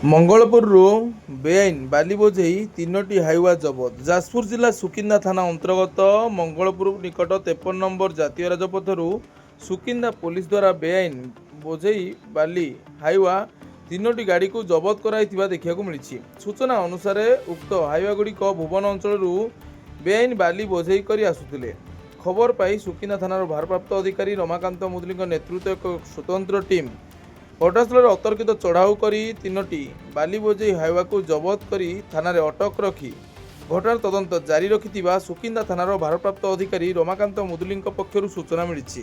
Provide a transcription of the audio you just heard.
ମଙ୍ଗଳପୁରରୁ ବେଆଇନ ବାଲି ବୋଝେଇ ତିନୋଟି ହାଇୱା ଜବତ। ଯାଜପୁର ଜିଲ୍ଲା ସୁକିନ୍ଦା ଥାନା ଅନ୍ତର୍ଗତ ମଙ୍ଗଳପୁର ନିକଟ 53 ନମ୍ବର ଜାତୀୟ ରାଜପଥରୁ ସୁକିନ୍ଦା ପୋଲିସ ଦ୍ୱାରା ବେଆଇନ ବୋଝେଇ ବାଲି ହାଇୱା ତିନୋଟି ଗାଡ଼ିକୁ ଜବତ କରାଇଥିବା ଦେଖିବାକୁ ମିଳିଛି। ସୂଚନା ଅନୁସାରେ ଉକ୍ତ ହାଇୱାଗୁଡ଼ିକ ଭୁବନ ଅଞ୍ଚଳରୁ ବେଆଇନ ବାଲି ବୋଝେଇ କରି ଆସୁଥିଲେ। ଖବର ପାଇ ସୁକିନ୍ଦା ଥାନାର ଭାରପ୍ରାପ୍ତ ଅଧିକାରୀ ରମାକାନ୍ତ ମୁଦୁଲିଙ୍କ ନେତୃତ୍ୱ ଏକ ସ୍ୱତନ୍ତ୍ର ଟିମ୍ ଘଟଣାସ୍ଥଳରେ ଅତର୍କିତ ଚଢ଼ାଉ କରି ତିନୋଟି ବାଲି ବୋଝେଇ ହାଇୱାକୁ ଜବତ କରି ଥାନାରେ ଅଟକ ରଖି ଘଟଣାର ତଦନ୍ତ ଜାରି ରଖିଥିବା ସୁକିନ୍ଦା ଥାନାର ଭାରପ୍ରାପ୍ତ ଅଧିକାରୀ ରମାକାନ୍ତ ମୁଦୁଲିଙ୍କ ପକ୍ଷରୁ ସୂଚନା ମିଳିଛି।